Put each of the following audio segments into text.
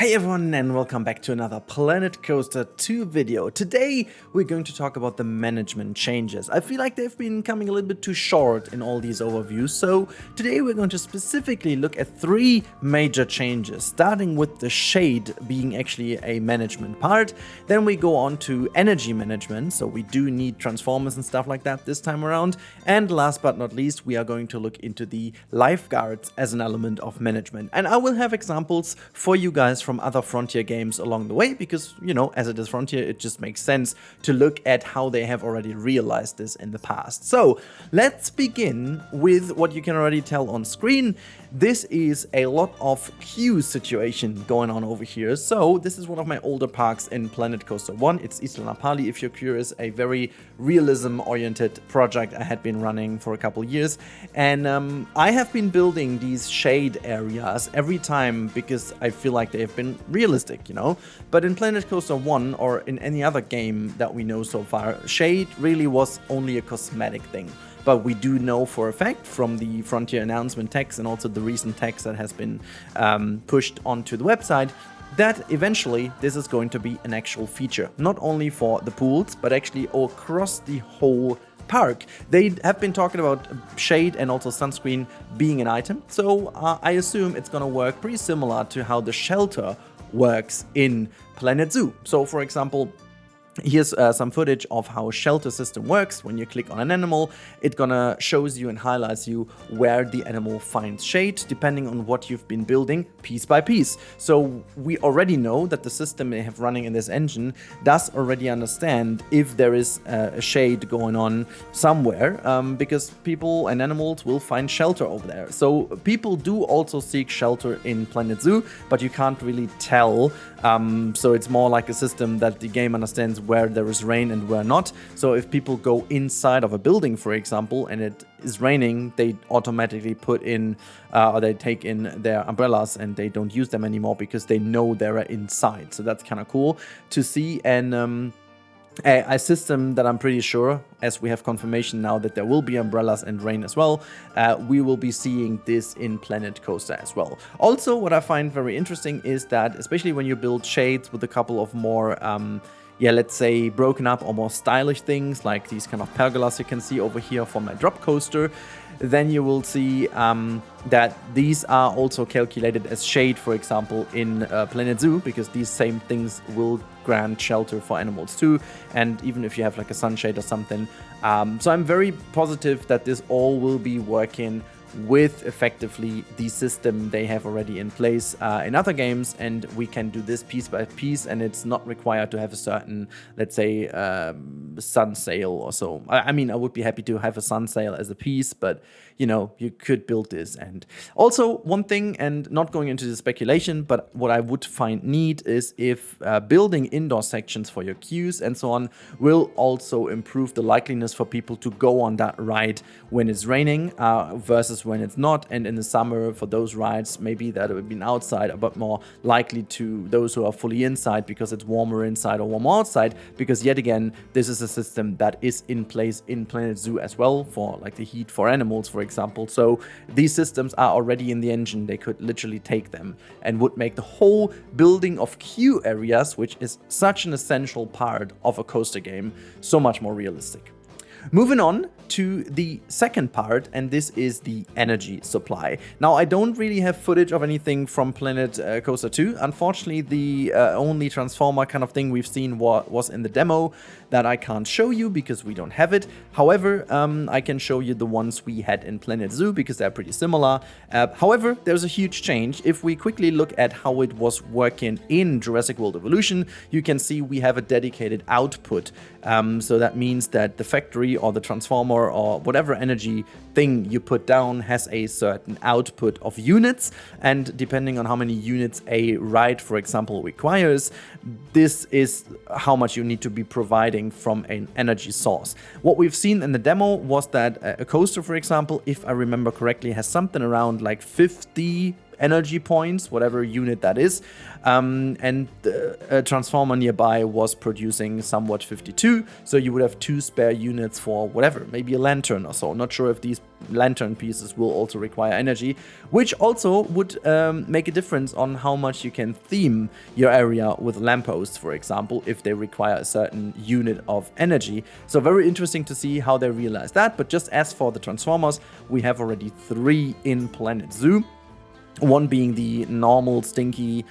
Hey everyone, and welcome back to another Planet Coaster 2 video. Today we're going to talk about the management changes. I feel like they've been coming a little bit too short in all these overviews, so today we're going to specifically look at three major changes, starting with the shade being actually a management part. Then we go on to energy management, so we do need transformers and stuff like that this time around. And last but not least, we are going to look into the lifeguards as an element of management. And I will have examples for you guys from other Frontier games along the way, because, you know, as it is Frontier, it just makes sense to look at how they have already realized this in the past. So let's begin with what you can already tell on screen. This is a lot of queue situation going on over here. So this is one of my older parks in Planet Coaster 1. It's Isla Napali, if you're curious, a very realism-oriented project I had been running for a couple years. And I have been building these shade areas every time because I feel like they have been realistic, you know. But in Planet Coaster 1 or in any other game that we know so far, shade really was only a cosmetic thing. But we do know for a fact from the Frontier announcement text and also the recent text that has been pushed onto the website that eventually this is going to be an actual feature, not only for the pools, but actually across the whole park. They have been talking about shade and also sunscreen being an item, so I assume it's going to work pretty similar to how the shelter works in Planet Zoo. So for example, here's some footage of how shelter system works. When you click on an animal, it gonna shows you and highlights you where the animal finds shade, depending on what you've been building piece by piece. So we already know that the system they have running in this engine does already understand if there is a shade going on somewhere, because people and animals will find shelter over there. So people do also seek shelter in Planet Zoo, but you can't really tell. So it's more like a system that the game understands where there is rain and where not. So if people go inside of a building, for example, and it is raining, they automatically put in or they take in their umbrellas and they don't use them anymore because they know they're inside. So that's kind of cool to see. And a system that I'm pretty sure, as we have confirmation now that there will be umbrellas and rain as well, we will be seeing this in Planet Coaster as well. Also, what I find very interesting is that, especially when you build shades with a couple of more let's say broken up or more stylish things, like these kind of pergolas you can see over here for my drop coaster, then you will see that these are also calculated as shade, for example, in Planet Zoo, because these same things will grant shelter for animals too, and even if you have like a sunshade or something. So I'm very positive that this all will be working with effectively the system they have already in place in other games, and we can do this piece by piece, and it's not required to have a certain, let's say, sun sail or so. I mean, I would be happy to have a sun sail as a piece, but you know, you could build this. And also one thing, and not going into the speculation, but what I would find neat is if building indoor sections for your queues and so on will also improve the likeliness for people to go on that ride when it's raining versus when it's not. And in the summer, for those rides, maybe that would be outside, but more likely to those who are fully inside because it's warmer inside or warmer outside, because yet again, this is a system that is in place in Planet Zoo as well for like the heat for animals, for example. So these systems are already in the engine. They could literally take them and would make the whole building of queue areas, which is such an essential part of a coaster game, so much more realistic. Moving on to the second part, and this is the energy supply. Now, I don't really have footage of anything from Planet Coaster 2. Unfortunately, the only transformer kind of thing we've seen was in the demo that I can't show you because we don't have it. However, I can show you the ones we had in Planet Zoo because they're pretty similar. However, there's a huge change. If we quickly look at how it was working in Jurassic World Evolution, you can see we have a dedicated output. So that means that the factory or the transformer or whatever energy thing you put down has a certain output of units, and depending on how many units a ride, for example, requires, this is how much you need to be providing from an energy source. What we've seen in the demo was that a coaster, for example, if I remember correctly, has something around like 50 energy points, whatever unit that is, and a transformer nearby was producing somewhat 52, so you would have 2 spare units for whatever, maybe a lantern or so. Not sure if these lantern pieces will also require energy, which also would make a difference on how much you can theme your area with lampposts, for example, if they require a certain unit of energy. So very interesting to see how they realize that. But just as for the transformers, we have already 3 in Planet Zoo. One being the normal stinky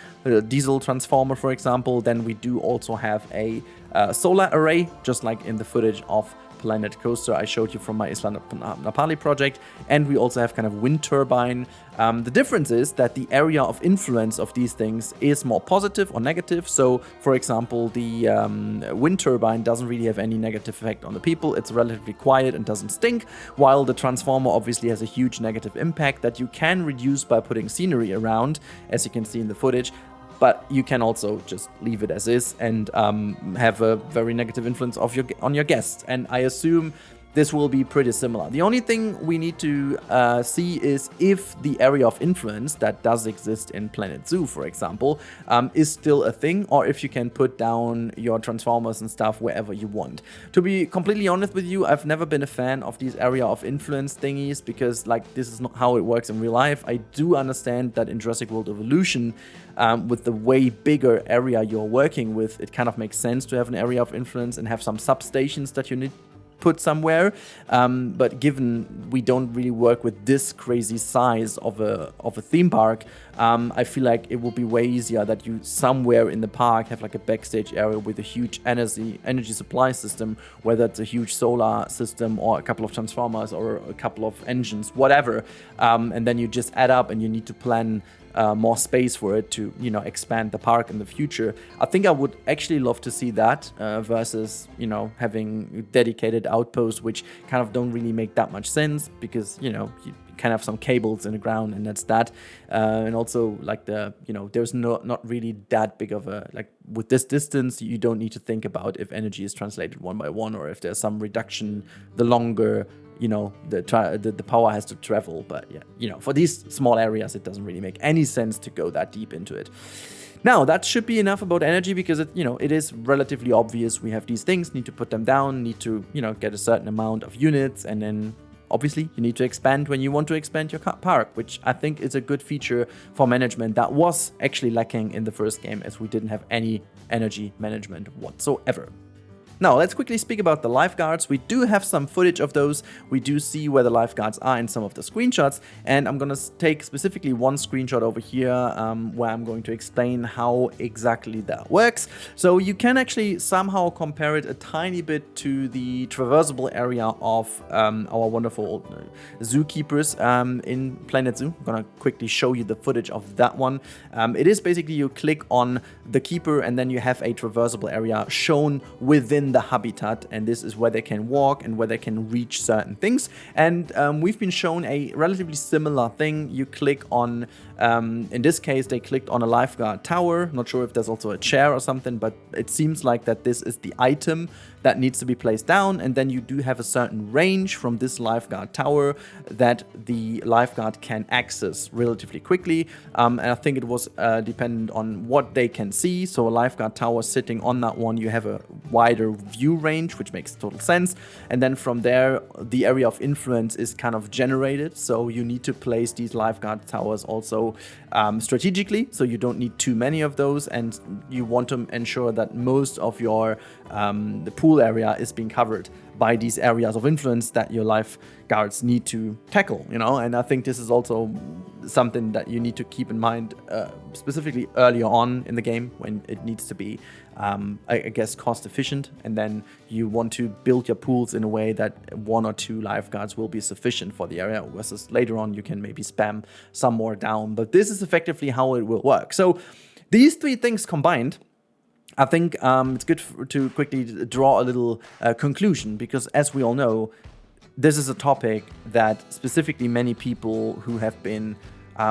diesel transformer, for example. Then we do also have a solar array, just like in the footage of Planet Coaster I showed you from my Isla Napali project. And we also have kind of wind turbine. The difference is that the area of influence of these things is more positive or negative. So, for example, the wind turbine doesn't really have any negative effect on the people. It's relatively quiet and doesn't stink, while the transformer obviously has a huge negative impact that you can reduce by putting scenery around, as you can see in the footage. But you can also just leave it as is and have a very negative influence on your guests. And I assume this will be pretty similar. The only thing we need to see is if the area of influence that does exist in Planet Zoo, for example, is still a thing, or if you can put down your transformers and stuff wherever you want. To be completely honest with you, I've never been a fan of these area of influence thingies, because like this is not how it works in real life. I do understand that in Jurassic World Evolution, with the way bigger area you're working with, it kind of makes sense to have an area of influence and have some substations that you need put somewhere, but given we don't really work with this crazy size of a theme park, I feel like it would be way easier that you somewhere in the park have like a backstage area with a huge energy supply system, whether it's a huge solar system or a couple of transformers or a couple of engines, whatever, and then you just add up and you need to plan more space for it to, you know, expand the park in the future. I think I would actually love to see that versus, you know, having dedicated outposts, which kind of don't really make that much sense, because, you know, you kind of have some cables in the ground and that's that. And also like there's not really that big of a, like with this distance, you don't need to think about if energy is translated one by one or if there's some reduction the longer, you know, the power has to travel. But yeah, you know, for these small areas, it doesn't really make any sense to go that deep into it. Now, that should be enough about energy, because it, you know, it is relatively obvious we have these things, need to put them down, need to, you know, get a certain amount of units, and then obviously you need to expand when you want to expand your park, which I think is a good feature for management that was actually lacking in the first game, as we didn't have any energy management whatsoever. Now, let's quickly speak about the lifeguards. We do have some footage of those. We do see where the lifeguards are in some of the screenshots. And I'm going to take specifically one screenshot over here where I'm going to explain how exactly that works. So you can actually somehow compare it a tiny bit to the traversable area of our wonderful zookeepers in Planet Zoo. I'm going to quickly show you the footage of that one. It is basically you click on the keeper and then you have a traversable area shown within the habitat, and this is where they can walk and where they can reach certain things. And we've been shown a relatively similar thing. You click on, in this case, they clicked on a lifeguard tower. Not sure if there's also a chair or something, but it seems like that this is the item that needs to be placed down, and then you do have a certain range from this lifeguard tower that the lifeguard can access relatively quickly. And I think it was dependent on what they can see. So a lifeguard tower sitting on that one, you have a wider view range, which makes total sense. And then from there, the area of influence is kind of generated. So you need to place these lifeguard towers also strategically. So you don't need too many of those, and you want to ensure that most of your the pool area is being covered by these areas of influence that your lifeguards need to tackle, you know. And I think this is also something that you need to keep in mind, specifically earlier on in the game when it needs to be, I guess, cost efficient. And then you want to build your pools in a way that 1 or 2 lifeguards will be sufficient for the area, versus later on you can maybe spam some more down. But this is effectively how it will work. So these 3 things combined, I think it's good to quickly draw a little conclusion, because as we all know, this is a topic that specifically many people who have been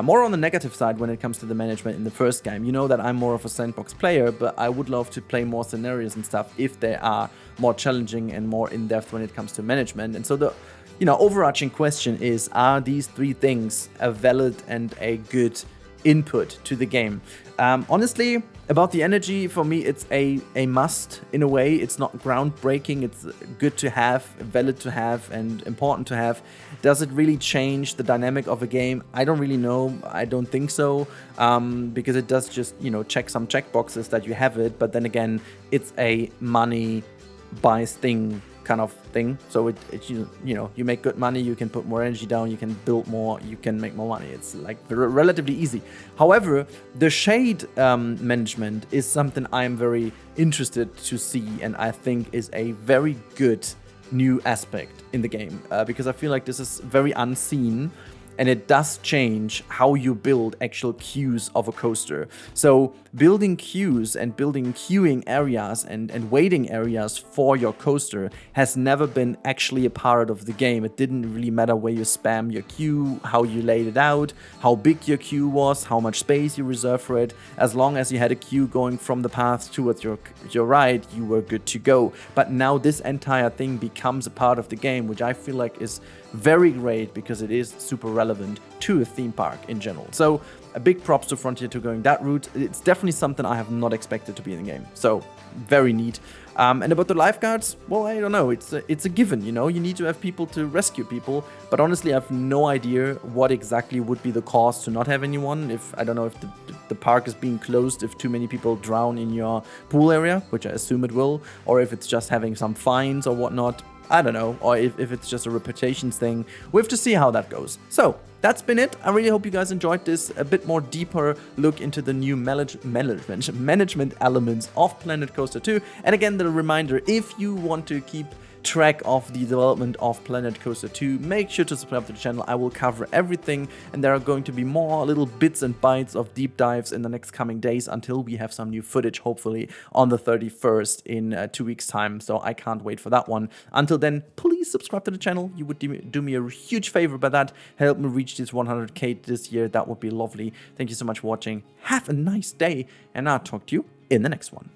more on the negative side when it comes to the management in the first game. You know that I'm more of a sandbox player, but I would love to play more scenarios and stuff if they are more challenging and more in-depth when it comes to management. And so the overarching question is, are these 3 things a valid and a good input to the game. Honestly, about the energy, for me, it's a must in a way. It's not groundbreaking. It's good to have, valid to have, and important to have. Does it really change the dynamic of a game? I don't really know. I don't think so, because it does just, you know, check some checkboxes that you have it. But then again, it's a money buys thing kind of thing. So it you know, you make good money, you can put more energy down, you can build more, you can make more money. It's like relatively easy. However, the shade management is something I'm very interested to see, and I think is a very good new aspect in the game, because I feel like this is very unseen. And it does change how you build actual queues of a coaster. So building queues and building queuing areas and waiting areas for your coaster has never been actually a part of the game. It didn't really matter where you spam your queue, how you laid it out, how big your queue was, how much space you reserve for it. As long as you had a queue going from the path towards your ride, you were good to go. But now this entire thing becomes a part of the game, which I feel like is very great because it is super relevant to a theme park in general. So a big props to Frontier to going that route. It's definitely something I have not expected to be in the game. So very neat. And about the lifeguards, well, I don't know. It's a given, you know. You need to have people to rescue people. But honestly, I have no idea what exactly would be the cause to not have anyone. If I don't know if the park is being closed, if too many people drown in your pool area, which I assume it will, or if it's just having some fines or whatnot. I don't know, or if it's just a reputations thing. We have to see how that goes. So that's been it. I really hope you guys enjoyed this a bit more deeper look into the new management elements of Planet Coaster 2. And again, the reminder, if you want to keep track of the development of Planet Coaster 2, make sure to subscribe to the channel. I will cover everything, and there are going to be more little bits and bytes of deep dives in the next coming days until we have some new footage, hopefully on the 31st in 2 weeks time. So I can't wait for that one. Until then, please subscribe to the channel. You would do me a huge favor by that. Help me reach this 100k this year. That would be lovely. Thank you so much for watching. Have a nice day, and I'll talk to you in the next one.